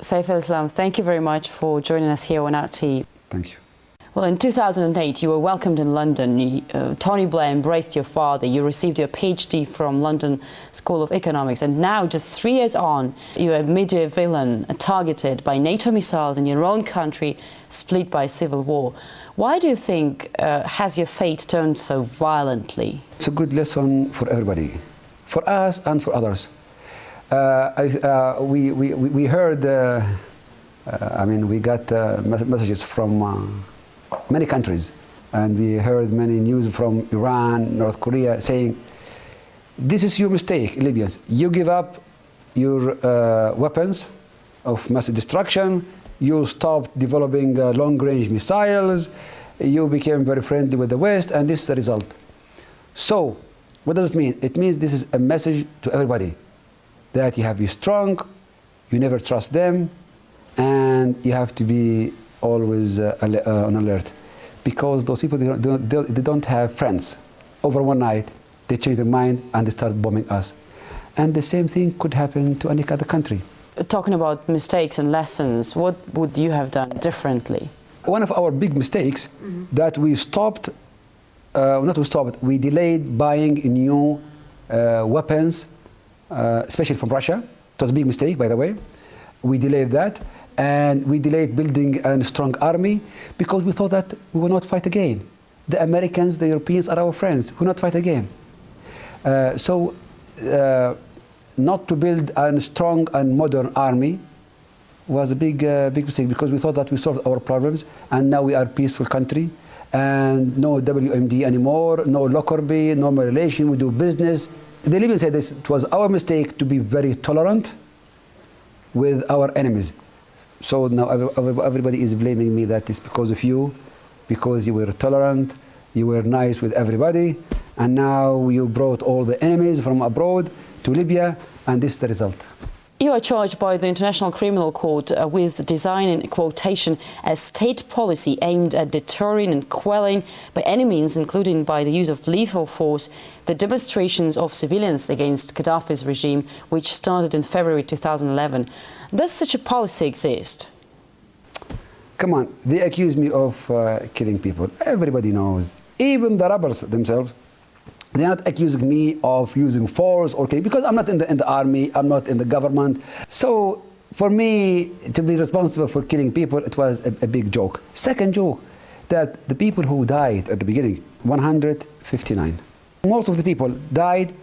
Saif al-Islam, thank you very much for joining us here on RT. Thank you. Well, in 2008, you were welcomed in London. Tony Blair embraced your father. You received your PhD from London School of Economics. And now, just 3 years on, you're a media villain, targeted by NATO missiles in your own country, split by civil war. Why do you think has your fate turned so violently? It's a good lesson for everybody, for us and for others. We heard, we got messages from many countries, and we heard many news from Iran, North Korea, saying, this is your mistake, Libyans. You give up your weapons of mass destruction, you stopped developing long-range missiles, you became very friendly with the West, and this is the result. So, what does it mean? It means this is a message to everybody, that you have to be strong, you never trust them, and you have to be always on alert, because those people, they don't have friends. Over one night, they change their mind and they start bombing us. And the same thing could happen to any other country. Talking about mistakes and lessons, what would you have done differently? One of our big mistakes that we stopped, we delayed buying new weapons, especially from Russia. It was a big mistake, by the way. We delayed that. And we delayed building a strong army because we thought that we will not fight again. The Americans, the Europeans are our friends. We will not fight again. Not to build a strong and modern army was a big mistake, because we thought that we solved our problems, and now we are a peaceful country, and no WMD anymore, no Lockerbie, no more relation, we do business. The Libyans said this, it was our mistake to be very tolerant with our enemies. So now everybody is blaming me that it's because of you, because you were tolerant, you were nice with everybody, and now you brought all the enemies from abroad to Libya, and this is the result. You are charged by the International Criminal Court with designing, quotation, a state policy aimed at deterring and quelling by any means, including by the use of lethal force, the demonstrations of civilians against Gaddafi's regime, which started in February 2011. Does such a policy exist? Come on, they accuse me of killing people. Everybody knows, even the rebels themselves. They're not accusing me of using force or killing, because I'm not in the army, I'm not in the government. So for me to be responsible for killing people, it was a big joke. Second joke, that the people who died at the beginning, 159. Most of the people died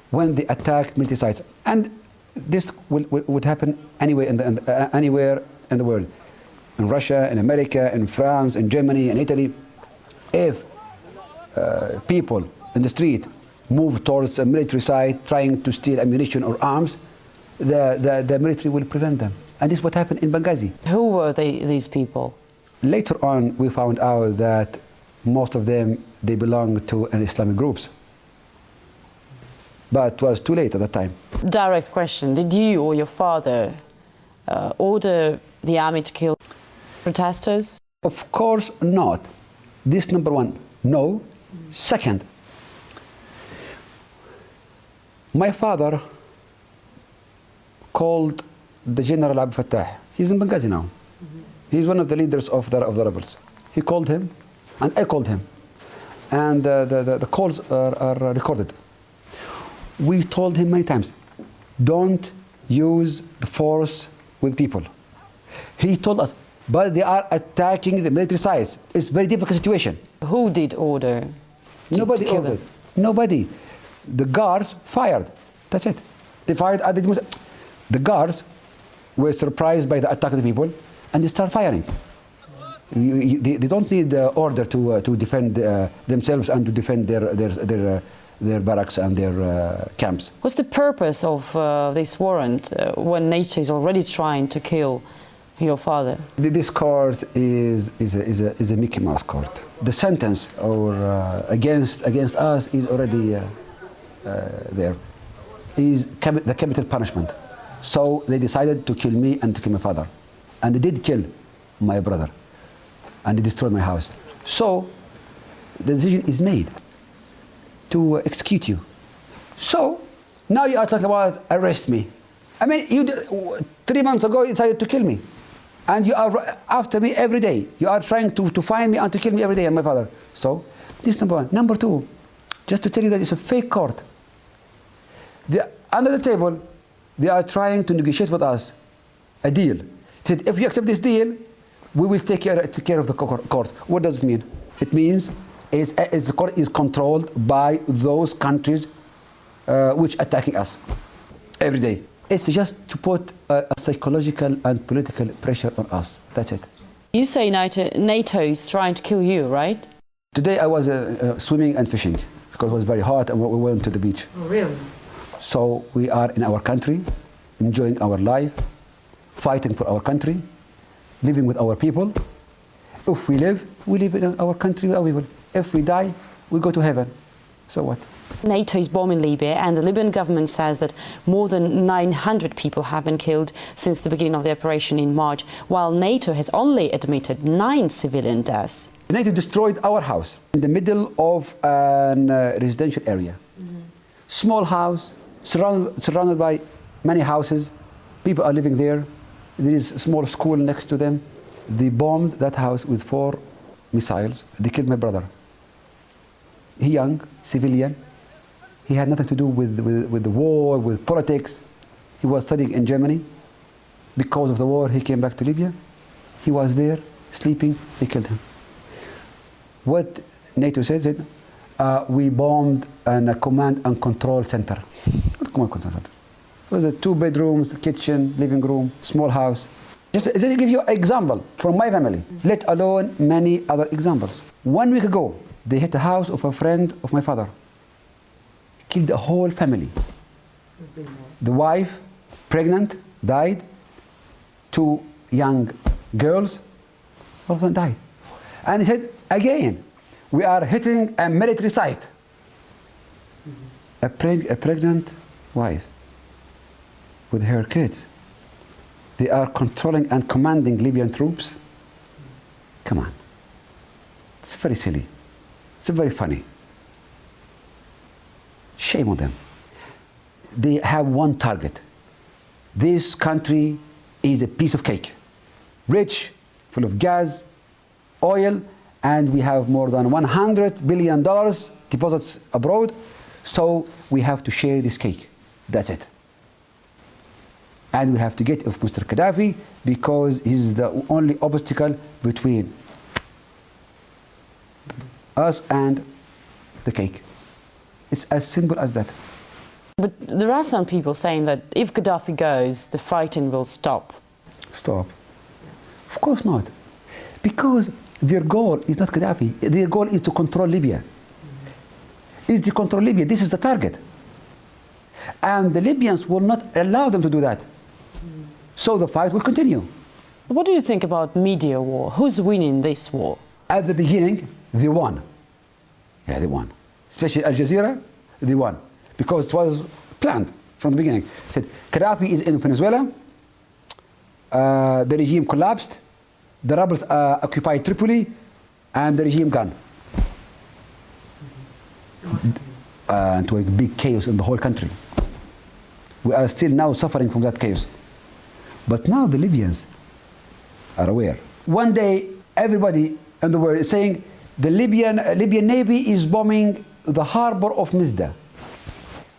when they attacked military sites. And this would happen anywhere in the world. In Russia, in America, in France, in Germany, in Italy. If people in the street move towards a military site trying to steal ammunition or arms, the military will prevent them. And this is what happened in Benghazi. Who were these people? Later on, we found out that most of them, they belonged to an Islamic groups. But it was too late at that time. Direct question, did you or your father order the army to kill protesters? Of course not. This number one, no. Second, my father called the General Abdel Fattah. He's in Benghazi now. He's one of the leaders of the rebels. He called him, and I called him. And the calls are recorded. We told him many times, don't use the force with people. He told us, but they are attacking the military sites. It's a very difficult situation. Who did order? Nobody ordered. Nobody. The guards fired. That's it. They fired at the guards were surprised by the attack of the people, and they start firing. They don't need the order to defend themselves and to defend their barracks and their camps. What's the purpose of this warrant when NATO is already trying to kill your father? This court is a Mickey Mouse court. The sentence against us is already there. Is the capital punishment. So they decided to kill me and to kill my father, and they did kill my brother, and they destroyed my house. So the decision is made to execute you. So now you are talking about arrest me. I mean, 3 months ago you decided to kill me. And you are after me every day. You are trying to find me and to kill me every day, and my father. So, this is number one. Number two, just to tell you that it's a fake court. Under the table, they are trying to negotiate with us a deal. They said, if you accept this deal, we will take care of the court. What does it mean? It means the court is controlled by those countries which are attacking us every day. It's just to put a psychological and political pressure on us. That's it. You say NATO is trying to kill you, right? Today I was swimming and fishing because it was very hot and we went to the beach. Oh, really? So we are in our country, enjoying our life, fighting for our country, living with our people. If we live in our country with our people. If we die, we go to heaven. So what? NATO is bombing Libya, and the Libyan government says that more than 900 people have been killed since the beginning of the operation in March, while NATO has only admitted 9 civilian deaths. NATO destroyed our house in the middle of a residential area. Small house, surrounded by many houses. People are living there. There is a small school next to them. They bombed that house with 4 missiles. They killed my brother. He young, civilian. He had nothing to do with the war, with politics. He was studying in Germany. Because of the war, he came back to Libya. He was there, sleeping. They killed him. What NATO said, we bombed a command and control center. What command and control center? It was a 2 bedrooms, kitchen, living room, small house. Just to give you an example from my family, let alone many other examples. 1 week ago, they hit the house of a friend of my father. Killed the whole family. The wife, pregnant, died. 2 young girls, all of them died. And he said, again, we are hitting a military site. A pregnant wife with her kids. They are controlling and commanding Libyan troops. Come on. It's very silly. It's very funny. Shame on them. They have one target. This country is a piece of cake. Rich, full of gas, oil, and we have more than $100 billion deposits abroad. So we have to share this cake. That's it. And we have to get off Mr. Gaddafi because he's the only obstacle between us and the cake. It's as simple as that. But there are some people saying that if Gaddafi goes, the fighting will stop. Stop? Of course not. Because their goal is not Gaddafi. Their goal is to control Libya. Is to control Libya. This is the target. And the Libyans will not allow them to do that. So the fight will continue. What do you think about media war? Who's winning this war? At the beginning, they won. Yeah, they won. Especially Al Jazeera, they won. Because it was planned from the beginning. It said, Gaddafi is in Venezuela, the regime collapsed, the rebels occupied Tripoli, and the regime gone. Into a big chaos in the whole country. We are still now suffering from that chaos. But now the Libyans are aware. One day, everybody in the world is saying the Libyan Navy is bombing the harbor of Misda.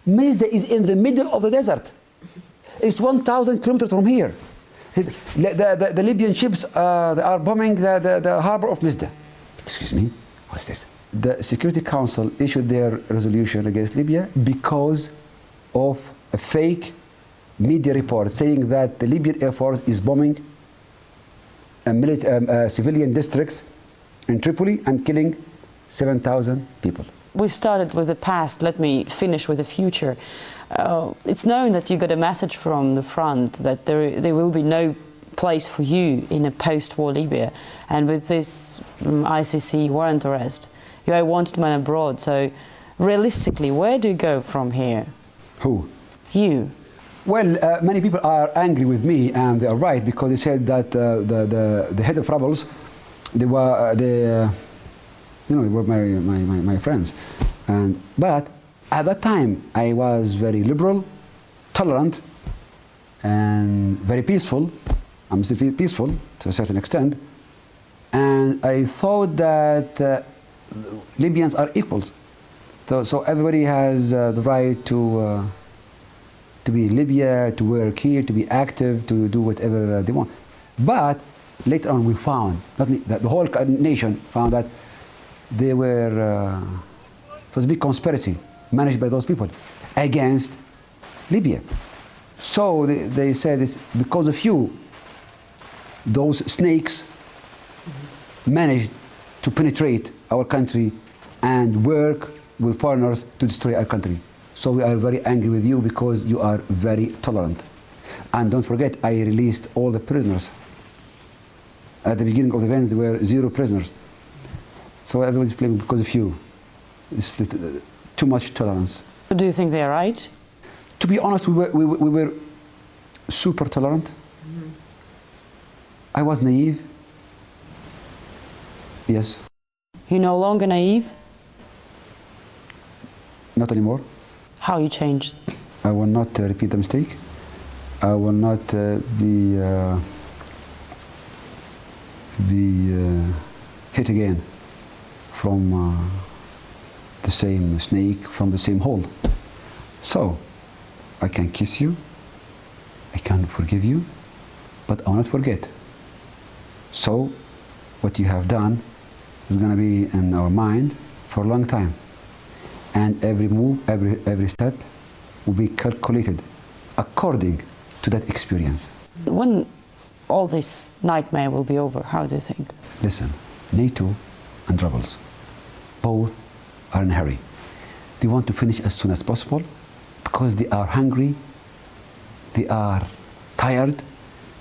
Misda is in the middle of the desert. It's 1,000 kilometers from here. The Libyan ships they are bombing the harbor of Misda. Excuse me, what's this? The Security Council issued their resolution against Libya because of a fake media report saying that the Libyan Air Force is bombing civilian districts in Tripoli and killing 7,000 people. We've started with the past, let me finish with the future. It's known that you got a message from the front that there will be no place for you in a post-war Libya. And with this ICC warrant arrest, you are a wanted man abroad. So realistically, where do you go from here? Who? You. Well, many people are angry with me, and they are right, because they said that the head of rebels, they were my friends. But at that time, I was very liberal, tolerant, and very peaceful. I'm still peaceful to a certain extent. And I thought that Libyans are equals. So everybody has the right to be in Libya, to work here, to be active, to do whatever they want. But later on we found, not me, the whole nation found that they were, it was a big conspiracy managed by those people against Libya. So they said it's because of you, those snakes managed to penetrate our country and work with foreigners to destroy our country. So we are very angry with you because you are very tolerant. And don't forget, I released all the prisoners. At the beginning of the events, there were 0 prisoners. So everybody's blaming because of you. It's too much tolerance. Do you think they're right? To be honest, we were super tolerant. Mm-hmm. I was naive. Yes. You're no longer naive? Not anymore. How you changed? I will not repeat the mistake. I will not be hit again from the same snake, from the same hole. So, I can kiss you, I can forgive you, but I will not forget. So, what you have done is going to be in our mind for a long time. And every move, every step will be calculated according to that experience. When all this nightmare will be over, how do you think? Listen, NATO and rebels, both are in a hurry. They want to finish as soon as possible because they are hungry, they are tired,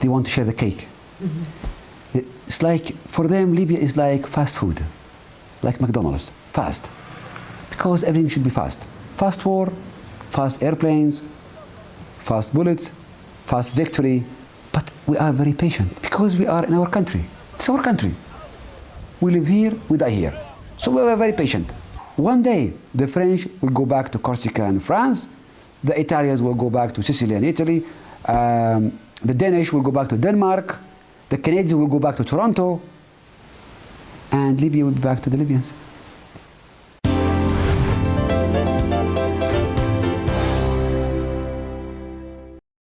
they want to share the cake. Mm-hmm. It's like, for them, Libya is like fast food, like McDonald's, fast. Because everything should be fast. Fast war, fast airplanes, fast bullets, fast victory. But we are very patient because we are in our country. It's our country. We live here, we die here. So we are very patient. One day, the French will go back to Corsica and France. The Italians will go back to Sicily and Italy. The Danish will go back to Denmark. The Canadians will go back to Toronto. And Libya will be back to the Libyans.